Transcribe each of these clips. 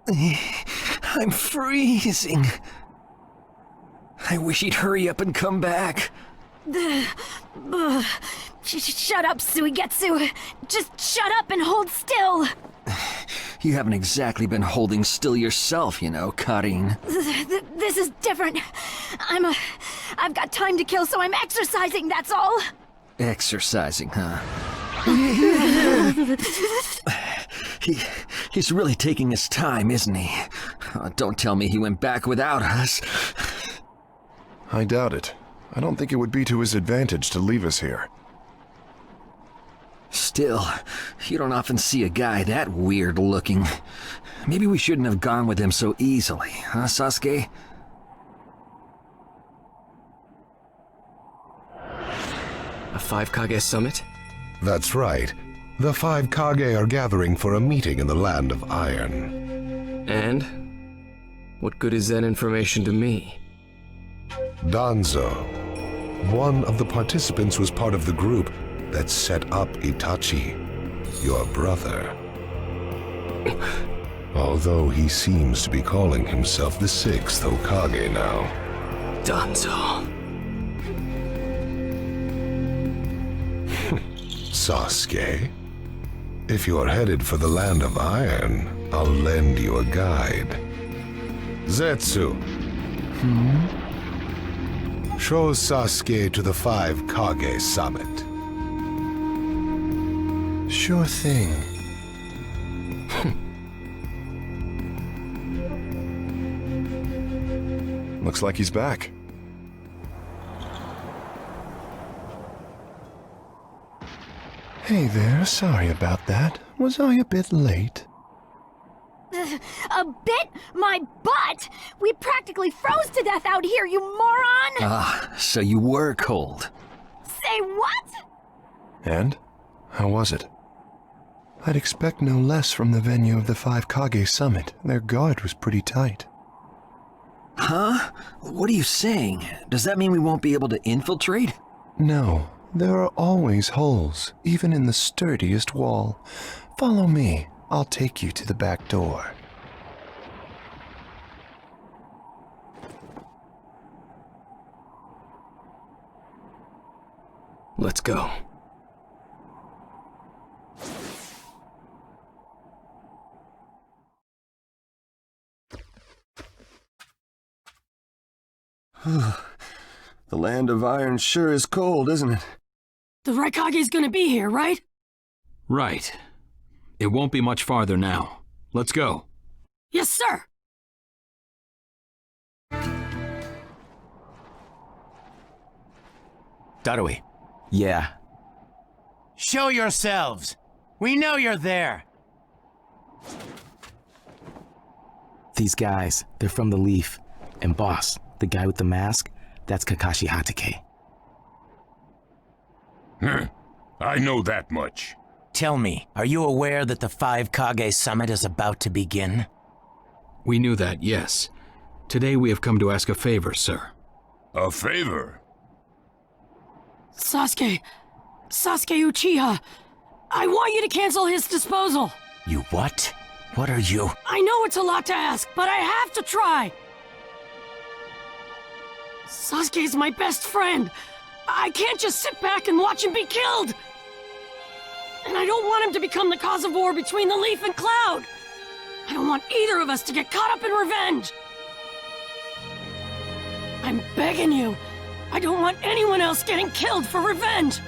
I'm freezing. I wish he'd hurry up and come back. Shut up, Suigetsu. Just shut up and hold still. You haven't exactly been holding still yourself, you know, Karin. This is different. I've got time to kill, so I'm exercising, that's all. Exercising, huh? He's really taking his time, isn't he? Don't tell me he went back without us. I doubt it. I don't think it would be to his advantage to leave us here. Still, you don't often see a guy that weird looking. Maybe we shouldn't have gone with him so easily, huh, Sasuke? A 5 Kage summit? That's right. The 5 Kage are gathering for a meeting in the Land of Iron. And? What good is that information to me? Danzo, one of the participants, was part of the group that set up Itachi, your brother. Although he seems to be calling himself the 6th Hokage now. Danzo. Sasuke, if you're headed for the Land of Iron, I'll lend you a guide. Zetsu. Show Sasuke to the 5 Kage summit. Sure thing. Looks like he's back. Hey there, sorry about that. Was I a bit late? A bit? My butt! We practically froze to death out here, you moron! Ah, so you were cold. Say what? And? How was it? I'd expect no less from the venue of the 5 Kage summit. Their guard was pretty tight. Huh? What are you saying? Does that mean we won't be able to infiltrate? No, there are always holes, even in the sturdiest wall. Follow me. I'll take you to the back door. Let's go. The Land of Iron sure is cold, isn't it? The Raikage's gonna be here, right? Right. It won't be much farther now. Let's go. Yes, sir! Darui. Yeah. Show yourselves! We know you're there! These guys, they're from the Leaf. And boss, the guy with the mask, that's Kakashi Hatake. I know that much. Tell me, are you aware that the 5 Kage summit is about to begin? We knew that, yes. Today we have come to ask a favor, sir. A favor? Sasuke Uchiha, I want you to cancel his disposal. You what? What are you? I know it's a lot to ask, but I have to try. Sasuke's my best friend. I can't just sit back and watch him be killed. And I don't want him to become the cause of war between the Leaf and Cloud. I don't want either of us to get caught up in revenge. I'm begging you. I don't want anyone else getting killed for revenge.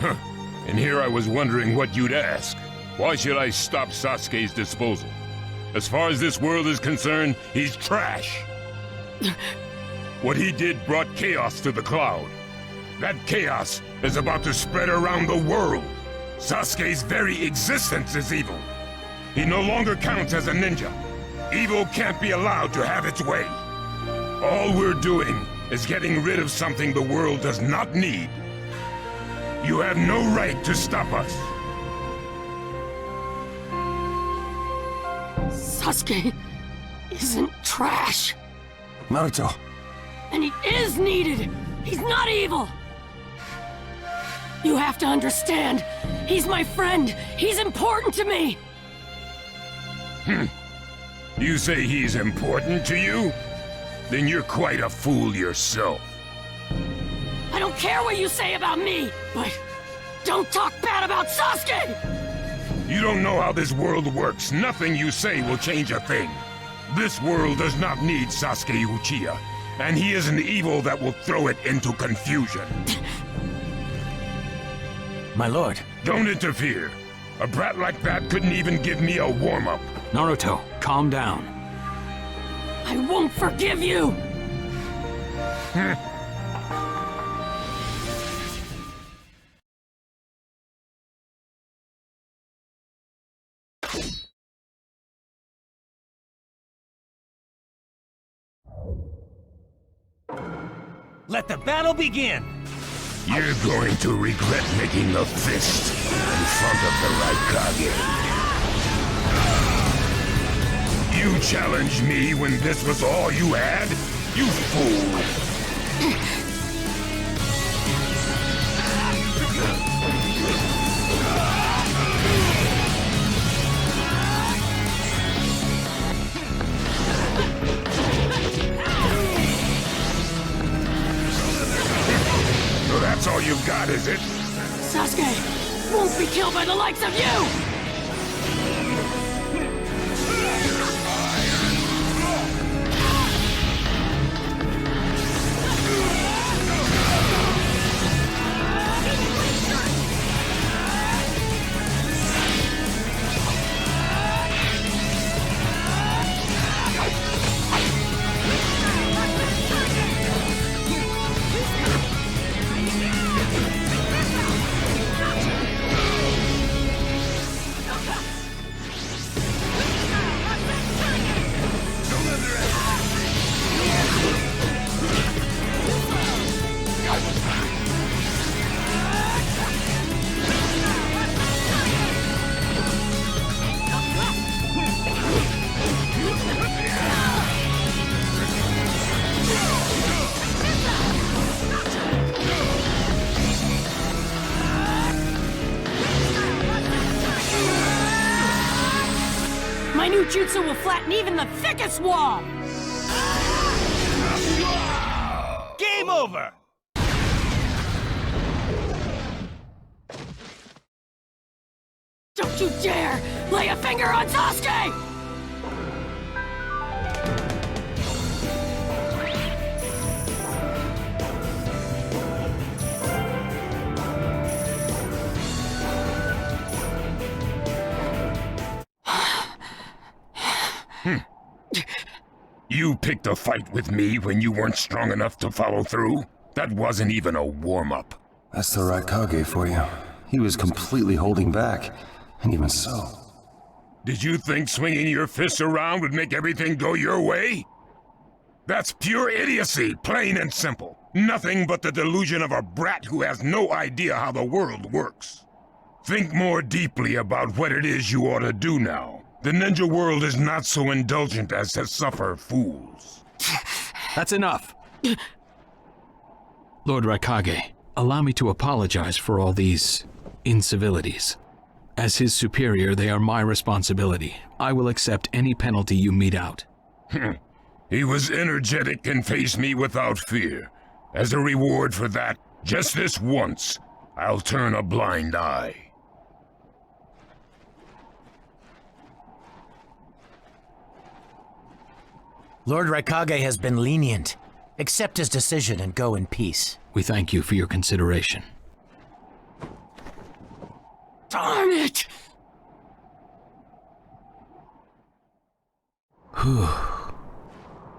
Huh. And here I was wondering what you'd ask. Why should I stop Sasuke's disposal? As far as this world is concerned, he's trash. What he did brought chaos to the Cloud. That chaos is about to spread around the world. Sasuke's very existence is evil. He no longer counts as a ninja. Evil can't be allowed to have its way. All we're doing is getting rid of something the world does not need. You have no right to stop us. Sasuke isn't trash. Naruto. And he is needed. He's not evil. You have to understand. He's my friend. He's important to me. You say he's important to you? Then you're quite a fool yourself. I don't care what you say about me, but don't talk bad about Sasuke! You don't know how this world works. Nothing you say will change a thing. This world does not need Sasuke Uchiha, and he is an evil that will throw it into confusion. My lord. Don't interfere. A brat like that couldn't even give me a warm-up. Naruto, calm down. I won't forgive you! Let the battle begin! You're going to regret making a fist in front of the Raikage. You challenged me when this was all you had? You fool! So that's all you've got, is it? Sasuke won't be killed by the likes of you! My new jutsu will flatten even the thickest wall! Game over! Don't you dare lay a finger on Sasuke! You picked a fight with me when you weren't strong enough to follow through? That wasn't even a warm-up. That's the Raikage for you. He was completely holding back, and even so. Did you think swinging your fists around would make everything go your way? That's pure idiocy, plain and simple. Nothing but the delusion of a brat who has no idea how the world works. Think more deeply about what it is you ought to do now. The ninja world is not so indulgent as to suffer fools. That's enough. Lord Raikage, allow me to apologize for all these incivilities. As his superior, they are my responsibility. I will accept any penalty you mete out. He was energetic and faced me without fear. As a reward for that, just this once, I'll turn a blind eye. Lord Raikage has been lenient. Accept his decision and go in peace. We thank you for your consideration. Darn it!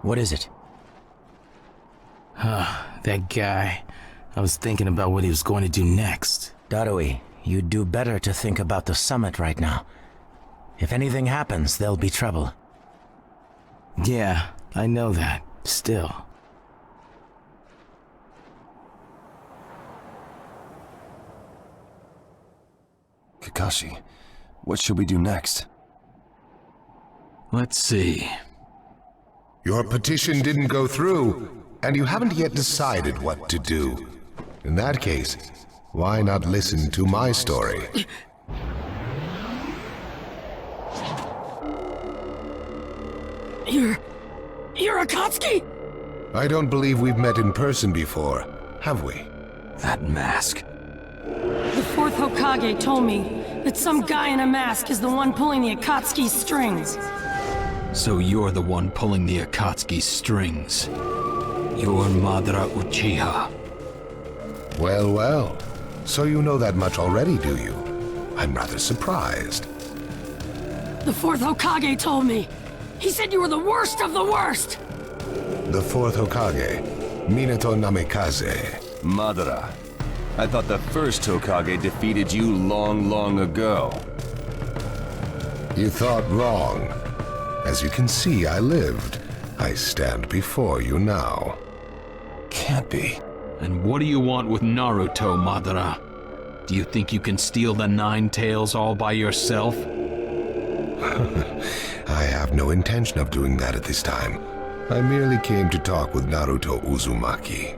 What is it? That guy. I was thinking about what he was going to do next. Darui, you'd do better to think about the summit right now. If anything happens, there'll be trouble. Yeah, I know that. Still. Kakashi, what should we do next? Let's see. Your petition didn't go through, and you haven't yet decided what to do. In that case, why not listen to my story? You're Akatsuki? I don't believe we've met in person before, have we? That mask. The fourth Hokage told me that some guy in a mask is the one pulling the Akatsuki's strings. So you're the one pulling the Akatsuki's strings. You're Madara Uchiha. Well, well. So you know that much already, do you? I'm rather surprised. The fourth Hokage told me. He said you were the worst of the worst! The fourth Hokage, Minato Namikaze. Madara, I thought the first Hokage defeated you long, long ago. You thought wrong. As you can see, I lived. I stand before you now. Can't be. And what do you want with Naruto, Madara? Do you think you can steal the Nine Tails all by yourself? I have no intention of doing that at this time. I merely came to talk with Naruto Uzumaki.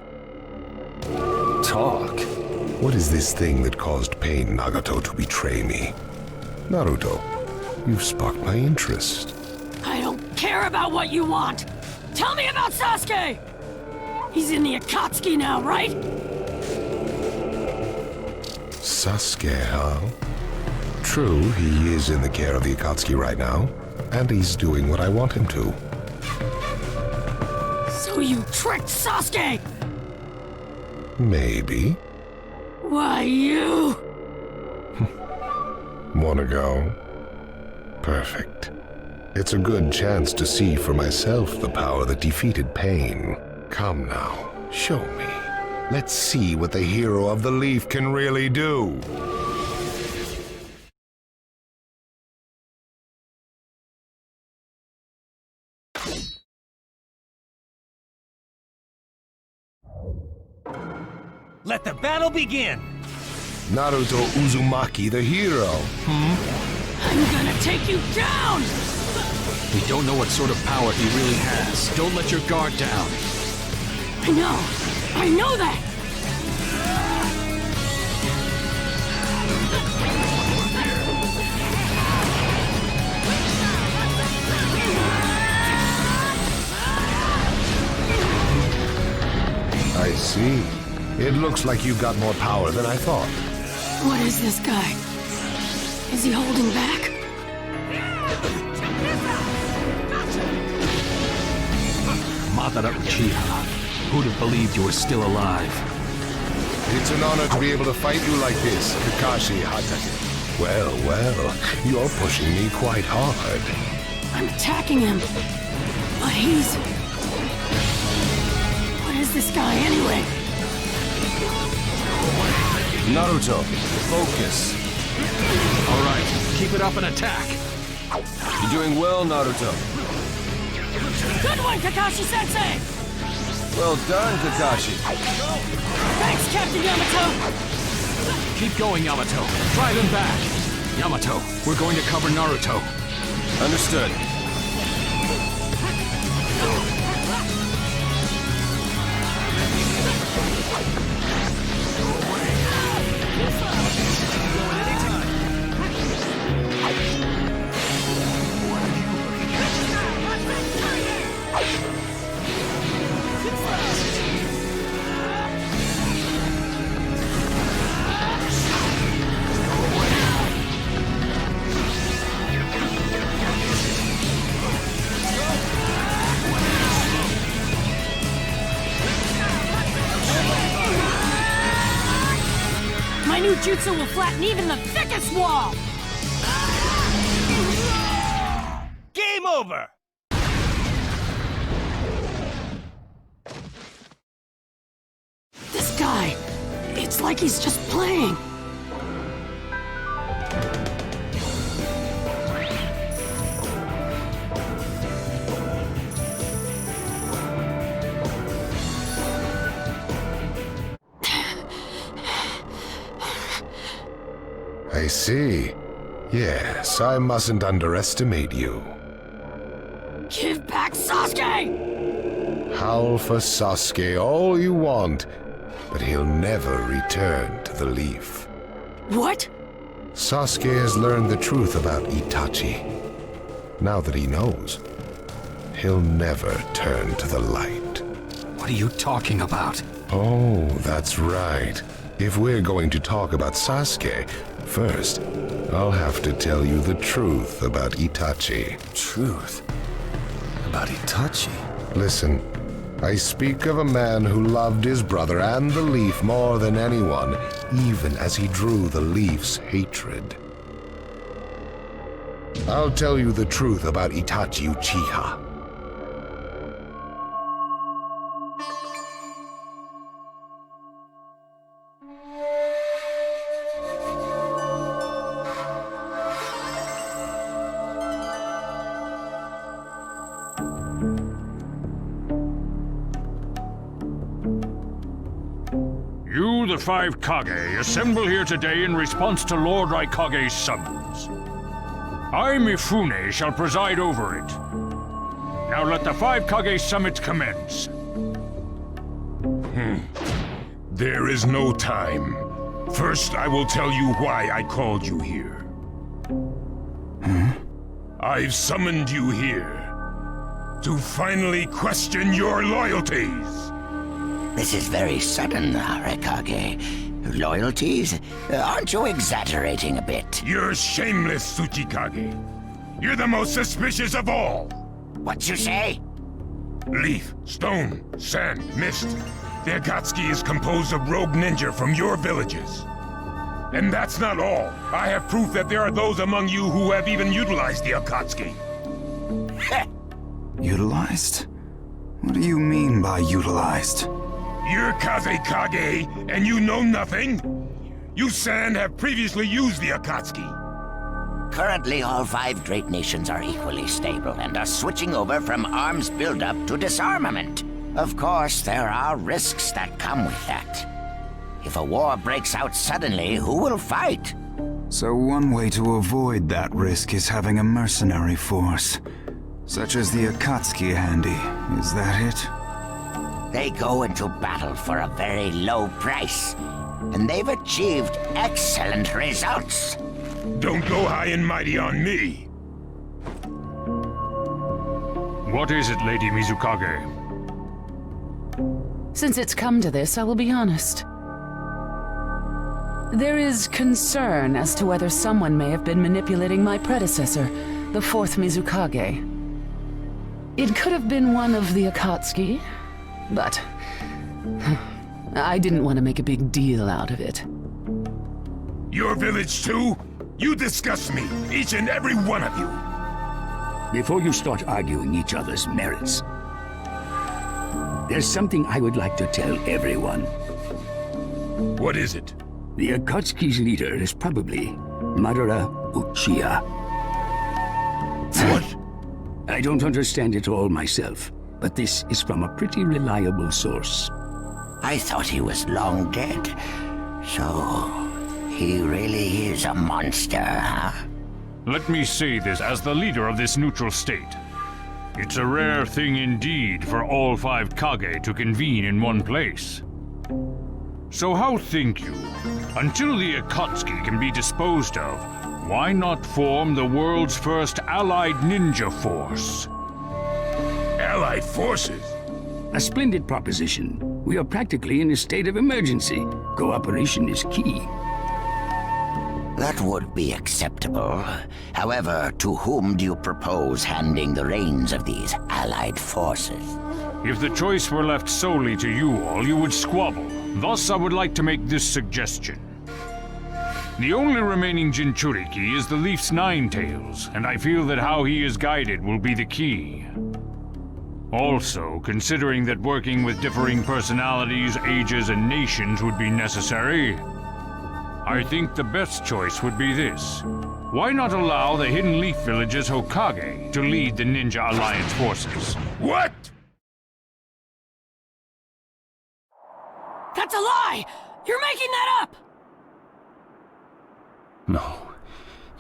Talk? What is this thing that caused Pain Nagato to betray me? Naruto, you've sparked my interest. I don't care about what you want! Tell me about Sasuke! He's in the Akatsuki now, right? Sasuke, huh? True, he is in the care of the Akatsuki right now, and he's doing what I want him to. So you tricked Sasuke! Maybe. Why, you... Wanna go? Perfect. It's a good chance to see for myself the power that defeated Pain. Come now, show me. Let's see what the hero of the leaf can really do. Let the battle begin! Naruto Uzumaki, the hero. I'm gonna take you down! We don't know what sort of power he really has. Don't let your guard down. I know that! I see. It looks like you've got more power than I thought. What is this guy? Is he holding back? Madara Uchiha, who'd have believed you were still alive? It's an honor to be able to fight you like this, Kakashi Hatake. Well, well, you're pushing me quite hard. I'm attacking him. But he's... What is this guy anyway? Naruto, focus. All right, keep it up and attack. You're doing well, Naruto. Good one, Kakashi-sensei! Well done, Kakashi. Thanks, Captain Yamato! Keep going, Yamato. Drive him back. Yamato, we're going to cover Naruto. Understood. My new jutsu will flatten even the thickest wall! Game over! This guy, it's like he's just playing. I see. Yes, I mustn't underestimate you. Give back Sasuke! Howl for Sasuke all you want, but he'll never return to the leaf. What? Sasuke has learned the truth about Itachi. Now that he knows, he'll never turn to the light. What are you talking about? Oh, that's right. If we're going to talk about Sasuke, first, I'll have to tell you the truth about Itachi. Truth? About Itachi? Listen, I speak of a man who loved his brother and the leaf more than anyone, even as he drew the leaf's hatred. I'll tell you the truth about Itachi Uchiha. You, the five Kage, assemble here today in response to Lord Raikage's summons. I, Mifune, shall preside over it. Now let the five Kage summit commence. There is no time. First, I will tell you why I called you here. I've summoned you here to finally question your loyalties. This is very sudden, Raikage. Loyalties? Aren't you exaggerating a bit? You're shameless, Tsuchikage. You're the most suspicious of all. What you say? Leaf, stone, sand, mist. The Akatsuki is composed of rogue ninja from your villages. And that's not all. I have proof that there are those among you who have even utilized the Akatsuki. Utilized? What do you mean by utilized? You're Kaze Kage, and you know nothing? You San have previously used the Akatsuki. Currently, all five great nations are equally stable and are switching over from arms buildup to disarmament. Of course, there are risks that come with that. If a war breaks out suddenly, who will fight? So one way to avoid that risk is having a mercenary force, such as the Akatsuki handy. Is that it? They go into battle for a very low price, and they've achieved excellent results. Don't go high and mighty on me. What is it, Lady Mizukage? Since it's come to this, I will be honest. There is concern as to whether someone may have been manipulating my predecessor, the fourth Mizukage. It could have been one of the Akatsuki, but I didn't want to make a big deal out of it. Your village too? You disgust me, each and every one of you. Before you start arguing each other's merits, there's something I would like to tell everyone. What is it? The Akatsuki's leader is probably Madara Uchiha. What? I don't understand it all myself, but this is from a pretty reliable source. I thought he was long dead. So, he really is a monster, huh? Let me say this as the leader of this neutral state. It's a rare thing indeed for all five Kage to convene in one place. So how think you? Until the Akatsuki can be disposed of, why not form the world's first allied ninja force? Allied forces? A splendid proposition. We are practically in a state of emergency. Cooperation is key. That would be acceptable. However, to whom do you propose handing the reins of these allied forces? If the choice were left solely to you all, you would squabble. Thus, I would like to make this suggestion. The only remaining Jinchuriki is the Leaf's Nine Tails, and I feel that how he is guided will be the key. Also, considering that working with differing personalities, ages, and nations would be necessary, I think the best choice would be this. Why not allow the Hidden Leaf Village's Hokage to lead the Ninja Alliance forces? What? That's a lie! You're making that up!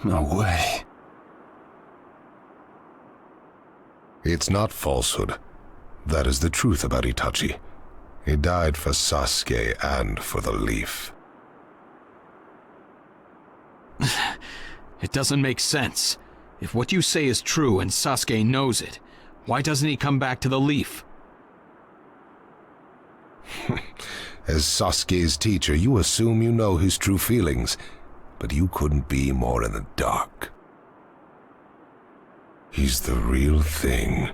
No way. It's not falsehood. That is the truth about Itachi. He died for Sasuke and for the leaf. It doesn't make sense. If what you say is true and Sasuke knows it, Why doesn't he come back to the Leaf? As Sasuke's teacher, you assume you know his true feelings, but you couldn't be more in the dark. He's the real thing.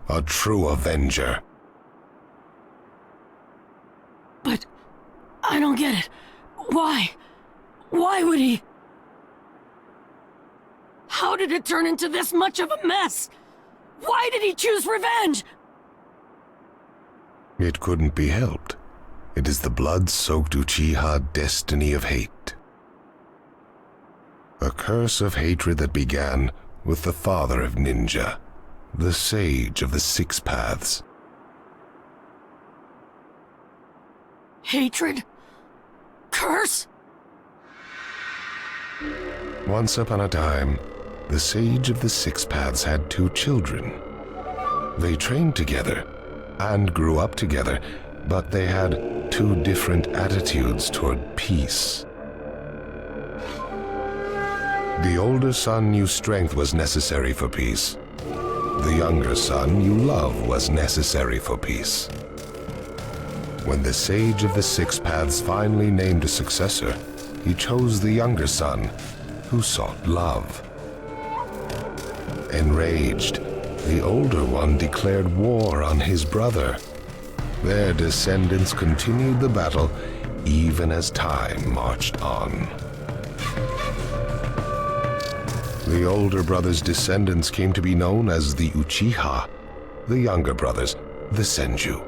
A true Avenger. But I don't get it. Why? Why would he? How did it turn into this much of a mess? Why did he choose revenge? It couldn't be helped. It is the blood-soaked Uchiha destiny of hate. A curse of hatred that began with the father of ninja, the sage of the Six Paths. Hatred? Curse? Once upon a time, the sage of the Six Paths had 2 children. They trained together and grew up together, but they had 2 different attitudes toward peace. The older son knew strength was necessary for peace. The younger son knew love was necessary for peace. When the sage of the Six Paths finally named a successor, he chose the younger son, who sought love. Enraged, the older one declared war on his brother. Their descendants continued the battle even as time marched on. The older brother's descendants came to be known as the Uchiha, the younger brothers, the Senju.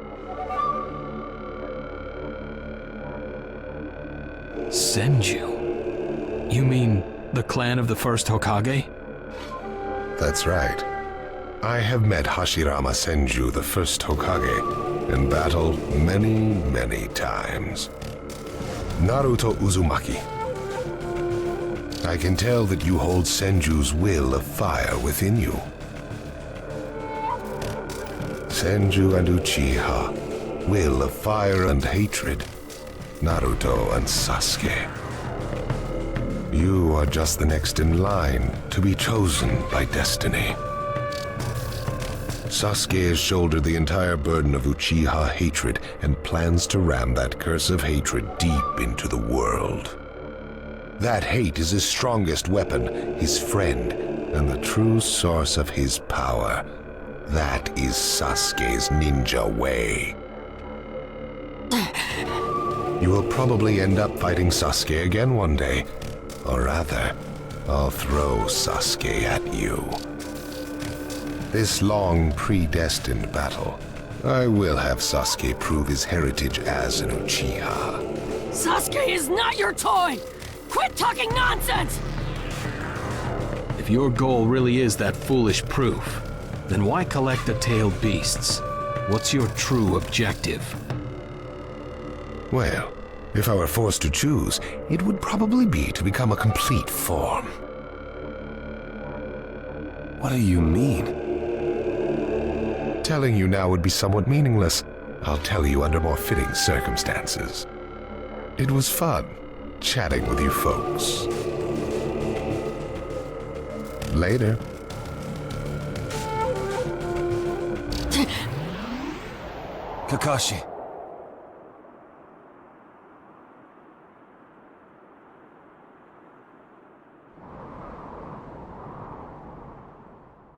Senju? You mean the clan of the first Hokage? That's right. I have met Hashirama Senju, the first Hokage, in battle many, many times. Naruto Uzumaki. I can tell that you hold Senju's will of fire within you. Senju and Uchiha, will of fire and hatred. Naruto and Sasuke. You are just the next in line to be chosen by destiny. Sasuke has shouldered the entire burden of Uchiha hatred and plans to ram that curse of hatred deep into the world. That hate is his strongest weapon, his friend, and the true source of his power. That is Sasuke's ninja way. You will probably end up fighting Sasuke again one day. Or rather, I'll throw Sasuke at you. This long, predestined battle, I will have Sasuke prove his heritage as an Uchiha. Sasuke is not your toy! Quit talking nonsense! If your goal really is that foolish proof, then why collect the tailed beasts? What's your true objective? Well, if I were forced to choose, it would probably be to become a complete form. What do you mean? Telling you now would be somewhat meaningless. I'll tell you under more fitting circumstances. It was fun chatting with you folks. Later. Kakashi.